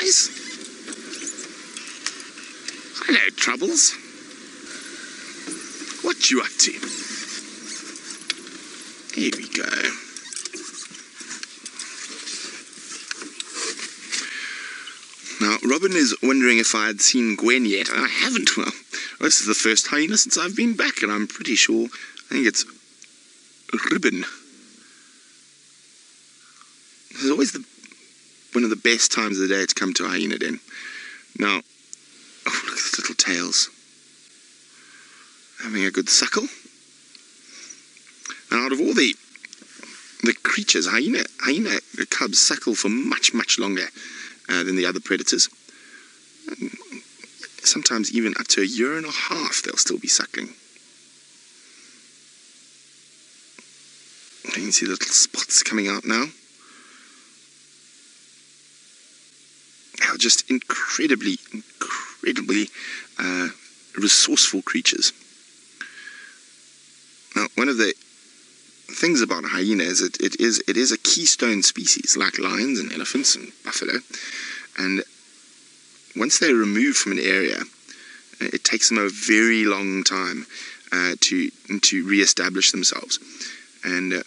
guys. Hello, Troubles. What you up to? Here we go. Now, Robin is wondering if I had seen Gwen yet. I haven't. Well, this is the first hyena since I've been back, and I'm pretty sure, I think it's Ribbon. This is always one of the best times of the day to come to a hyena den. Now, oh, look at the little tails. Having a good suckle. Now, out of all the creatures, hyena cubs suckle for much, much longer than the other predators. And sometimes even up to 1.5 years they'll still be suckling. You can see the little spots coming out now. They are just incredibly resourceful creatures. Now, one of the things about a hyena is it is a keystone species, like lions and elephants and buffalo. And once they're removed from an area, it takes them a very long time to re-establish themselves. And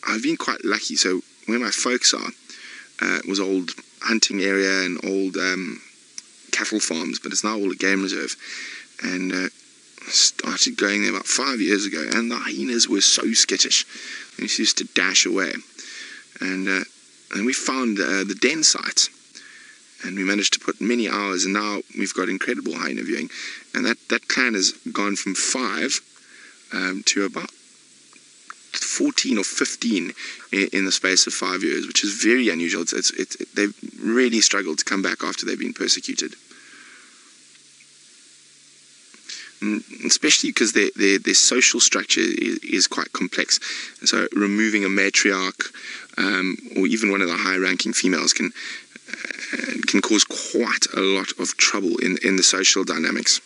I've been quite lucky. So where my folks are was old hunting area and old cattle farms, but it's now all a game reserve. And I started going there about 5 years ago, and the hyenas were so skittish. They used to dash away. And we found the den sites, and we managed to put many hours, and now we've got incredible hyena viewing. And that clan has gone from 5 to about 14 or 15 in the space of 5 years, which is very unusual. They've really struggled to come back after they've been persecuted. Especially because their social structure is quite complex. And so removing a matriarch or even one of the high-ranking females can cause quite a lot of trouble in the social dynamics.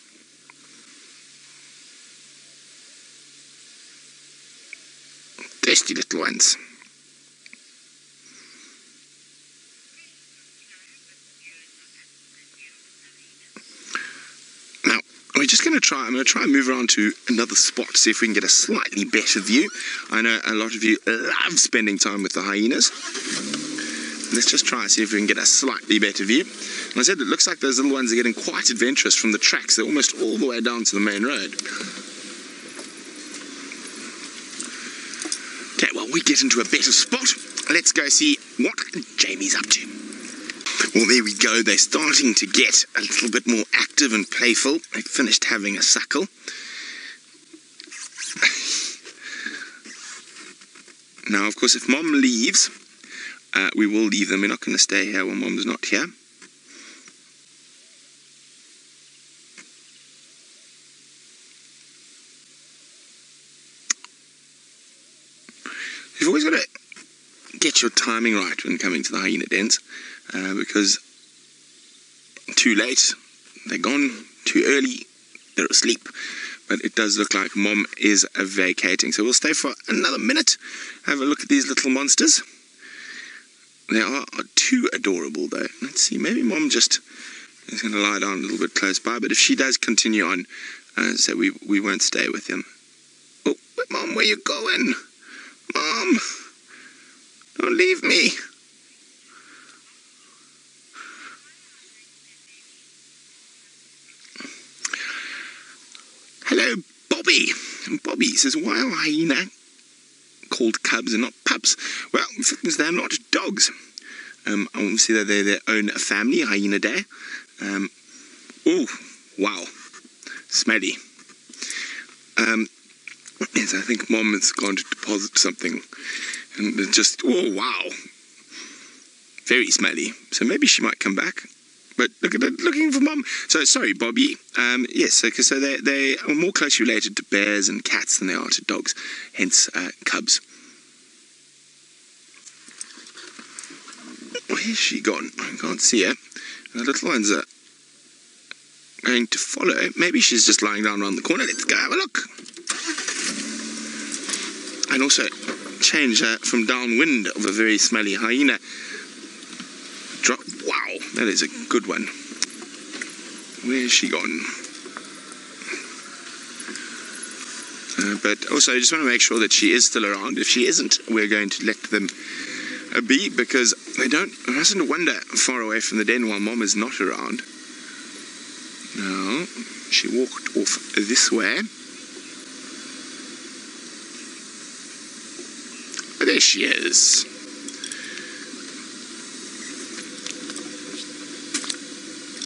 Thirsty little ones. Now, I'm going to try and move around to another spot, see if we can get a slightly better view. I know a lot of you love spending time with the hyenas. Let's just try and see if we can get a slightly better view. And I said it looks like those little ones are getting quite adventurous from the tracks. They're almost all the way down to the main road. Okay, well, we get into a better spot. Let's go see what Jamie's up to. Well, there we go. They're starting to get a little bit more active and playful. They've finished having a suckle. Now, of course, if Mom leaves, we will leave them. We're not going to stay here when Mom's not here. You've always got to get your timing right when coming to the hyena dens, because too late, they're gone. Too early, they're asleep. But it does look like Mom is vacating. So we'll stay for another minute, have a look at these little monsters. They are too adorable, though. Let's see, maybe Mom just is going to lie down a little bit close by. But if she does continue on, so we won't stay with him. Oh, but Mom, where you going? Mom, don't leave me. Hello, Bobby. And Bobby says, why are hyena called cubs and not pups? Well, because they're not dogs. Obviously, they're their own family, Hyenidae. Oh, wow. Smelly. Yes, I think Mom has gone to deposit something. And it's just, oh, wow. Very smelly. So maybe she might come back. But look at it, looking for Mom. So, sorry, Bobby. Yes, so they are more closely related to bears and cats than they are to dogs. Hence, cubs. Where's she gone? I can't see her. The little ones are going to follow. Maybe she's just lying down around the corner. Let's go have a look. And also change from downwind of a very smelly hyena. Wow. That is a good one. Where's she gone? But also, I just want to make sure that she is still around. If she isn't, we're going to let them be, because they mustn't wander far away from the den while Mom is not around. No, she walked off this way. Oh, there she is.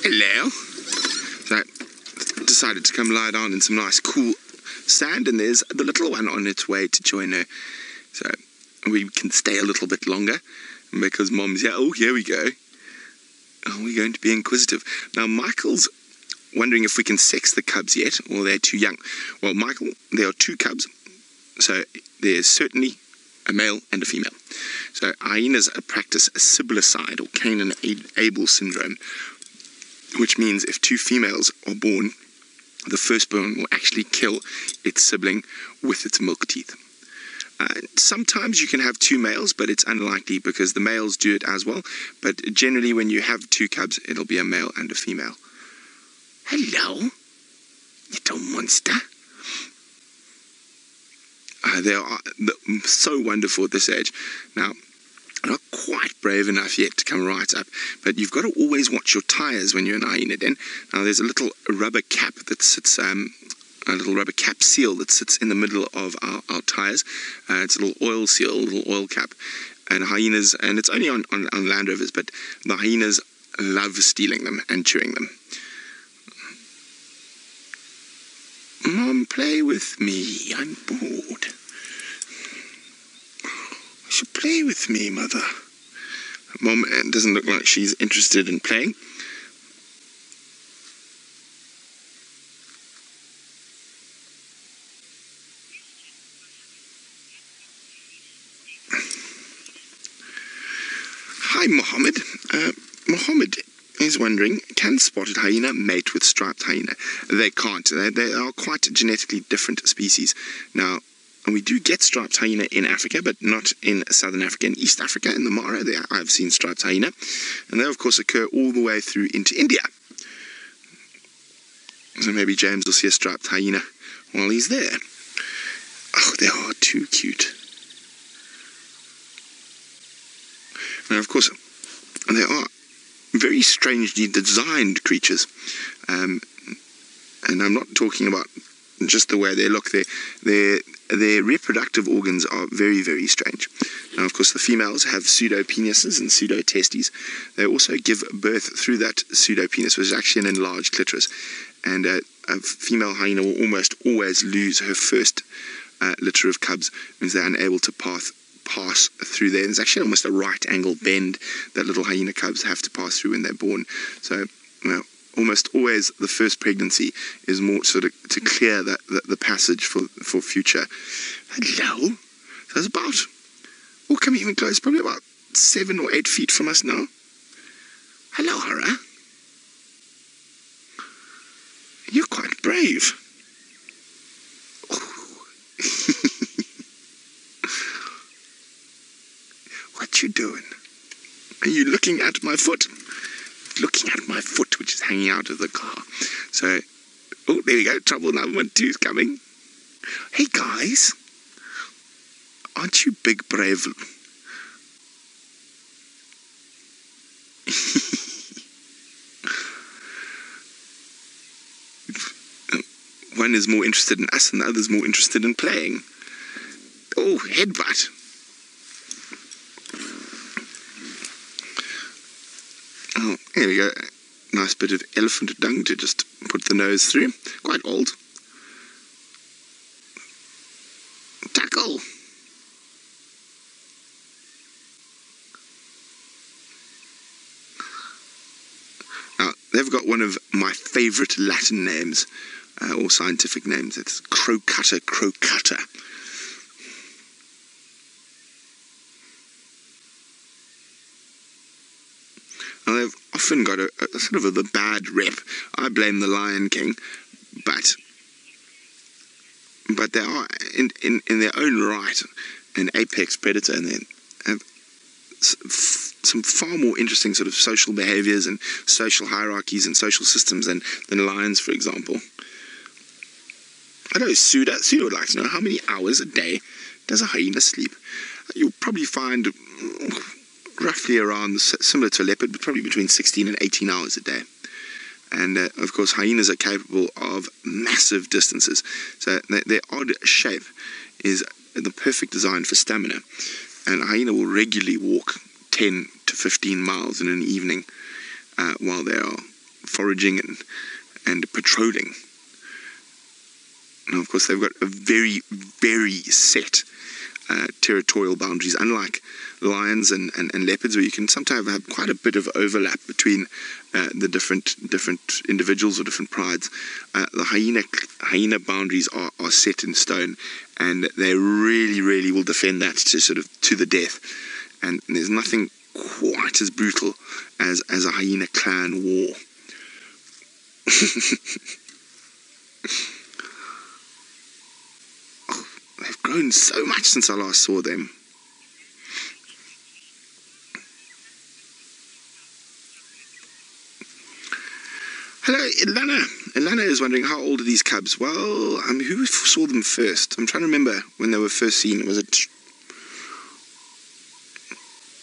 Hello. So I decided to come lie down in some nice cool sand, and there's the little one on its way to join her. So we can stay a little bit longer because Mom's here. Oh, here we go. Oh, we're going to be inquisitive. Now, Michael's wondering if we can sex the cubs yet, or they're too young. Well, Michael, there are 2 cubs, so there's certainly a male and a female. So hyenas practice a siblicide, or Cain and Abel syndrome, which means if 2 females are born, the firstborn will actually kill its sibling with its milk teeth. Sometimes you can have 2 males, but it's unlikely because the males do it as well. But generally, when you have 2 cubs, it'll be a male and a female. Hello, little monster. They are so wonderful at this age. Now, not quite brave enough yet to come right up, but you've got to always watch your tyres when you're in a hyena den. Now, there's a little rubber cap that sits, a little rubber cap seal that sits in the middle of our tyres. It's a little oil seal, a little oil cap. And hyenas, and it's only on Land Rovers, but the hyenas love stealing them and chewing them. Mom, play with me. I'm bored. You should play with me, Mother. Mom doesn't look like she's interested in playing. Hi, Mohammed. Mohammed is wondering, can spotted hyena mate with striped hyena? They can't. They are quite genetically different species. Now, we do get striped hyena in Africa, but not in southern Africa. In East Africa, in the Mara, there I've seen striped hyena. And they, of course, occur all the way through into India. So maybe James will see a striped hyena while he's there. Oh, they are too cute. Now, of course, they are very strangely designed creatures. And I'm not talking about just the way they look. Their reproductive organs are very, very strange. Now, of course, the females have pseudo-penises and pseudo-testes. They also give birth through that pseudo-penis, which is actually an enlarged clitoris. And a female hyena will almost always lose her first litter of cubs, means they're unable to pass through there. There's actually almost a right angle bend that little hyena cubs have to pass through when they're born. So, almost always the first pregnancy is more sort of to clear the passage for future. Hello. So it's about, come even close, probably about 7 or 8 feet from us now. Hello, Hara. You're quite brave. What you doing? Are you looking at my foot? Looking at my foot, which is hanging out of the car. So, oh, there we go. Trouble number 2 is coming. Hey, guys. Aren't you big, brave? One is more interested in us and the other is more interested in playing. Oh, headbutt. Oh, here we go. Nice bit of elephant dung to just put the nose through. Quite old. Tackle. Now, they've got one of my favourite Latin names, or scientific names. It's Crocuta crocuta. Now, they've often got a sort of a bad rep. I blame the Lion King, but they are in their own right an apex predator, and they have some far more interesting sort of social behaviors and social hierarchies and social systems than lions, for example. I know Suda would like to know, how many hours a day does a hyena sleep? You'll probably find roughly around, similar to a leopard, but probably between 16 and 18 hours a day. And of course, hyenas are capable of massive distances. So their odd shape is the perfect design for stamina. And a hyena will regularly walk 10 to 15 miles in an evening while they are foraging and patrolling. Now, of course, they've got a very, very set territorial boundaries, unlike lions and leopards, where you can sometimes have quite a bit of overlap between the different individuals or different prides. The hyena boundaries are set in stone, and they really, really will defend that to the death. And there's nothing quite as brutal as a hyena clan war. They've grown so much since I last saw them. Hello, Ilana. Ilana is wondering, how old are these cubs? Well, who saw them first? I'm trying to remember when they were first seen. Was it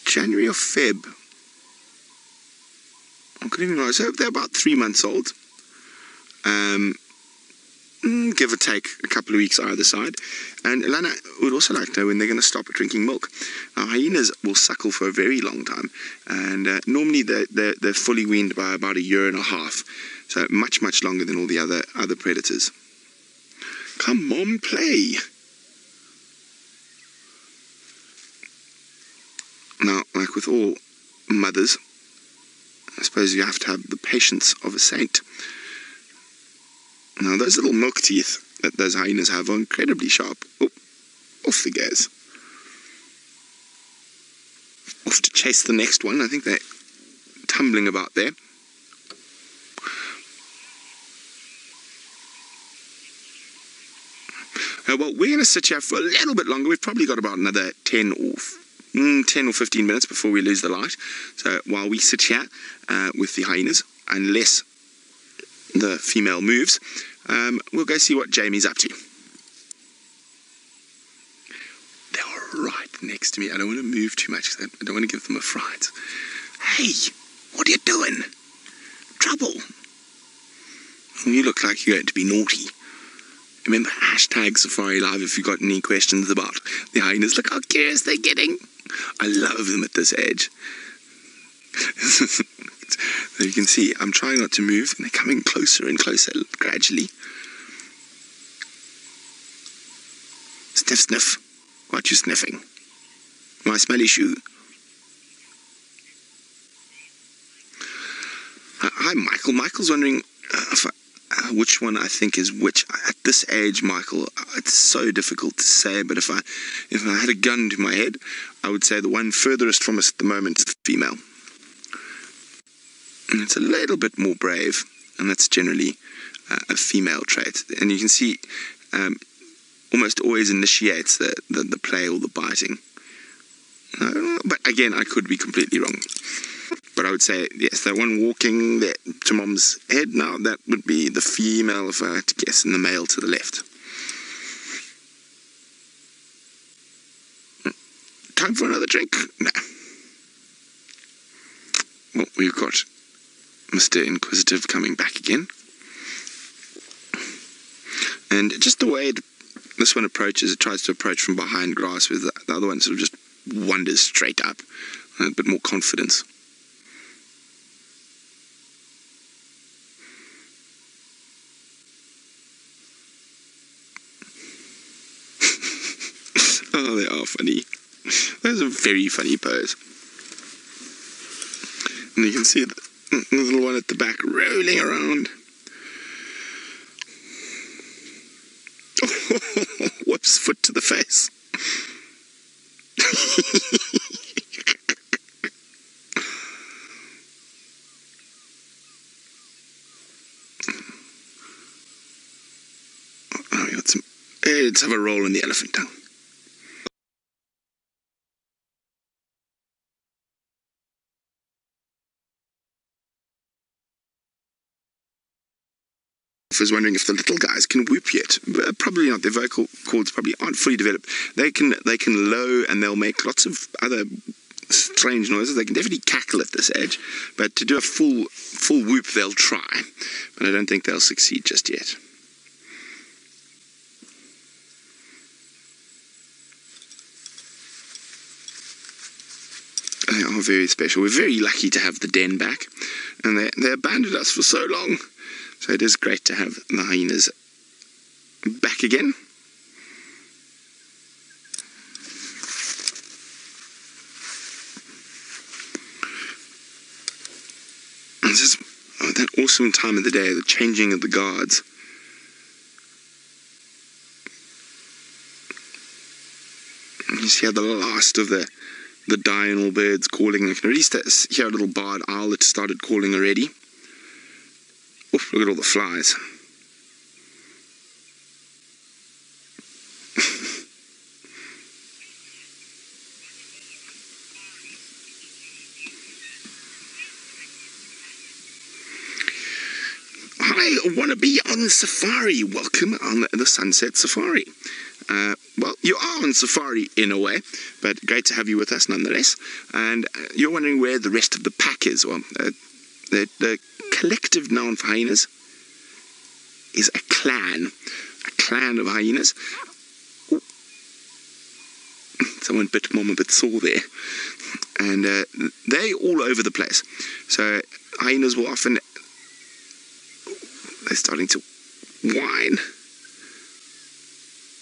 January or Feb? I couldn't even know. So they're about 3 months old. Give or take a couple of weeks either side. And Ilana would also like to know when they're going to stop drinking milk. Now, hyenas will suckle for a very long time, and normally they're fully weaned by about 1.5 years, so much, much longer than all the other predators. Come on, play! Now, like with all mothers, I suppose you have to have the patience of a saint. Now, those little milk teeth that those hyenas have are incredibly sharp. Oh, off the goes. Off to chase the next one. I think they're tumbling about there. Well, we're going to sit here for a little bit longer. We've probably got about another 10 or 15 minutes before we lose the light. So while we sit here with the hyenas, unless the female moves, we'll go see what Jamie's up to. They're right next to me. I don't want to move too much because I don't want to give them a fright. Hey, what are you doing? Trouble. You look like you're going to be naughty. Remember, #SafariLive if you've got any questions about the hyenas. Look how curious they're getting. I love them at this age. So you can see, I'm trying not to move, and they're coming closer and closer gradually. Sniff, sniff. What you sniffing? My smelly shoe. Hi, Michael. Michael's wondering which one I think is which. At this age, Michael, it's so difficult to say, but if I had a gun to my head, I would say the one furthest from us at the moment is the female. And it's a little bit more brave, and that's generally a female trait. And you can see almost always initiates the play or the biting. But again, I could be completely wrong. But I would say, yes, that one walking there to Mom's head now, that would be the female if I had to guess, and the male to the left. Time for another drink? No. Well, we've got Mr. Inquisitive coming back again. And just the way this one approaches, it tries to approach from behind grass, with the other one sort of just wanders straight up. A bit more confidence. Oh, they are funny. Those are very funny pose. And you can see the little one at the back rolling around. Whoops, foot to the face. Oh, we got some. Let's have a roll in the elephant tongue. is wondering if the little guys can whoop yet. Probably not. Their vocal cords probably aren't fully developed. They can low, and they'll make lots of other strange noises. They can definitely cackle at this age, but to do a full whoop, they'll try. But I don't think they'll succeed just yet. They are very special. We're very lucky to have the den back, and they abandoned us for so long. So it is great to have the hyenas back again. This is that awesome time of the day, the changing of the guards. You see how the last of the diurnal birds calling. I can already hear a little barred owl that started calling already. Oof, look at all the flies. I want to be on safari. Welcome on the Sunset Safari. Well, you are on safari in a way, but great to have you with us nonetheless. And you're wondering where the rest of the pack is. Well, the collective noun for hyenas is a clan of hyenas. Ooh. Someone bit Mom a bit sore there. And they're all over the place. So hyenas will often... They're starting to whine.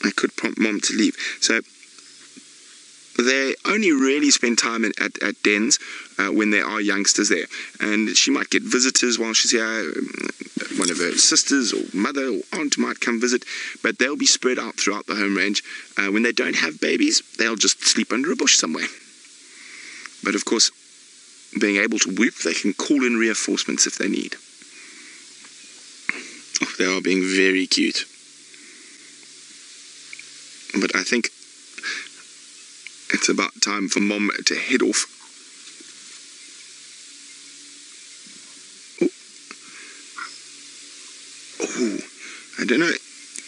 I could prompt Mom to leave. So they only really spend time at dens when there are youngsters there. And she might get visitors while she's here. One of her sisters or mother or aunt might come visit. But they'll be spread out throughout the home range. When they don't have babies, they'll just sleep under a bush somewhere. But of course, being able to whoop, they can call in reinforcements if they need. Oh, they are being very cute. But I think it's about time for Mom to head off. Oh, I don't know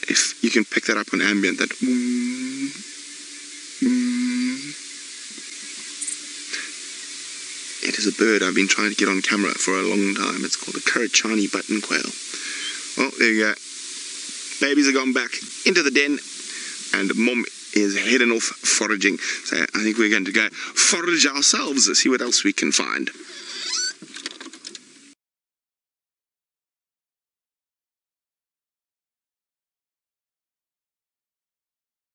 if you can pick that up on ambient. That it is a bird I've been trying to get on camera for a long time. It's called a Karachani button quail. Well, there you go. Babies have gone back into the den, and Mom is heading off foraging. So I think we're going to go forage ourselves and see what else we can find.